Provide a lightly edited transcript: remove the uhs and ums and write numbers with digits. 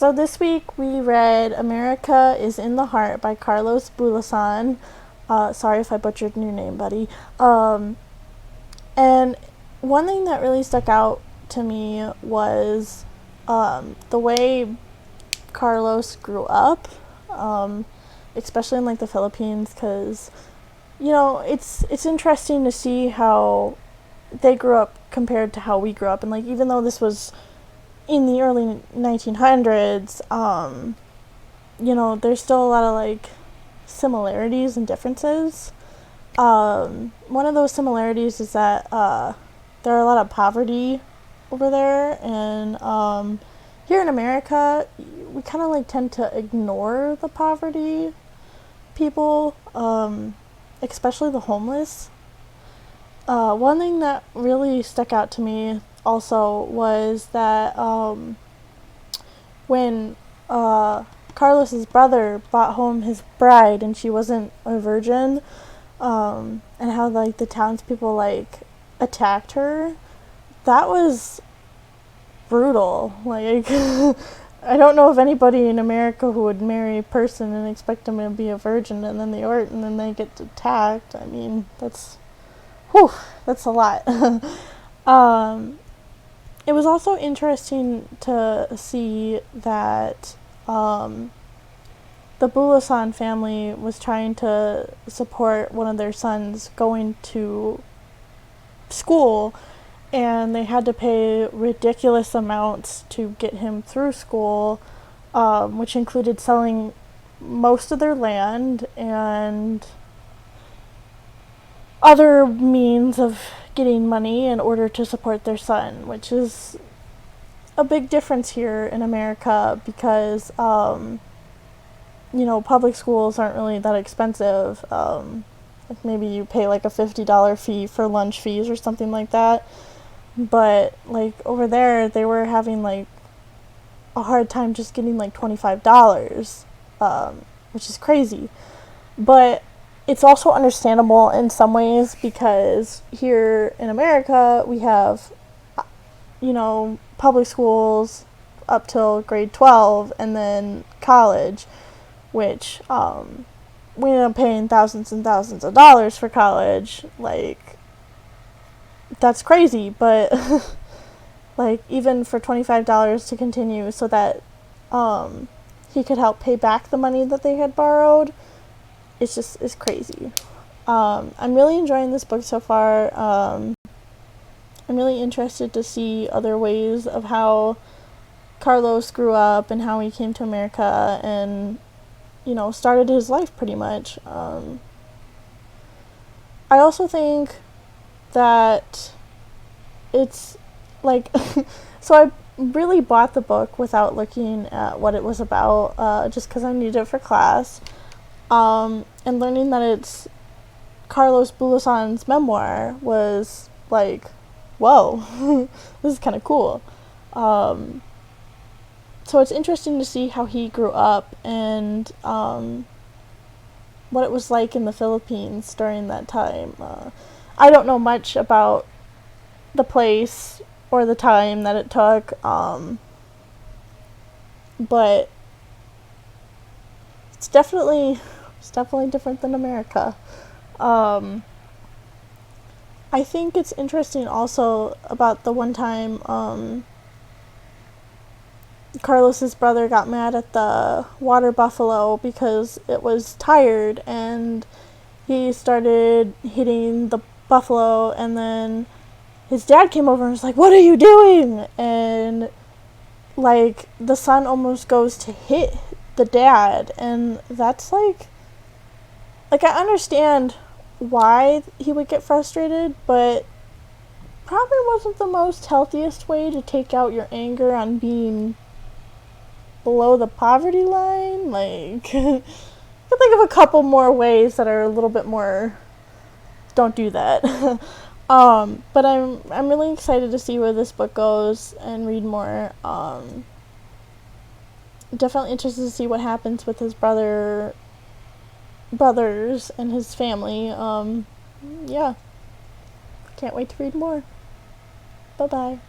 So this week we read America is in the Heart by Carlos Bulosan. Sorry if I butchered your name, buddy. And one thing that really stuck out to me was the way Carlos grew up, especially in like the Philippines, because it's interesting to see how they grew up compared to how we grew up, and like even though this was in the early 1900s, there's still a lot of like similarities and differences. One of those similarities is that there are a lot of poverty over there, and here in America, we kind of like tend to ignore the poverty people, especially the homeless. One thing that really stuck out to me also was that when Carlos's brother brought home his bride and she wasn't a virgin, and how like the townspeople like attacked her, that was brutal. Like I don't know of anybody in America who would marry a person and expect them to be a virgin and then they aren't and then they get attacked. I mean, that's a lot. It was also interesting to see that the Bulosan family was trying to support one of their sons going to school, and they had to pay ridiculous amounts to get him through school, which included selling most of their land and other means of getting money in order to support their son, which is a big difference here in America because, public schools aren't really that expensive. Like maybe you pay like a $50 fee for lunch fees or something like that. But like over there, they were having like a hard time just getting like $25, which is crazy. But it's also understandable in some ways because here in America we have, public schools up till grade 12 and then college, which we end up paying thousands and thousands of dollars for college. Like, that's crazy, but like even for $25 to continue so that he could help pay back the money that they had borrowed, it's crazy. I'm really enjoying this book so far. I'm really interested to see other ways of how Carlos grew up and how he came to America and, started his life pretty much. I also think that it's like, so I really bought the book without looking at what it was about, just because I needed it for class. And learning that it's Carlos Bulosan's memoir was like, whoa, this is kind of cool. So it's interesting to see how he grew up and what it was like in the Philippines during that time. I don't know much about the place or the time that it took, but it's definitely different than America. I think it's interesting also about the one time Carlos's brother got mad at the water buffalo because it was tired and he started hitting the buffalo, and then his dad came over and was like, "What are you doing?" And like the son almost goes to hit the dad, and that's like I understand why he would get frustrated, but probably wasn't the most healthiest way to take out your anger on being below the poverty line. Like, I can think of a couple more ways that are a little bit more, don't do that. But I'm really excited to see where this book goes and read more. Definitely interested to see what happens with his brothers and his family. Yeah, can't wait to read more. Bye bye.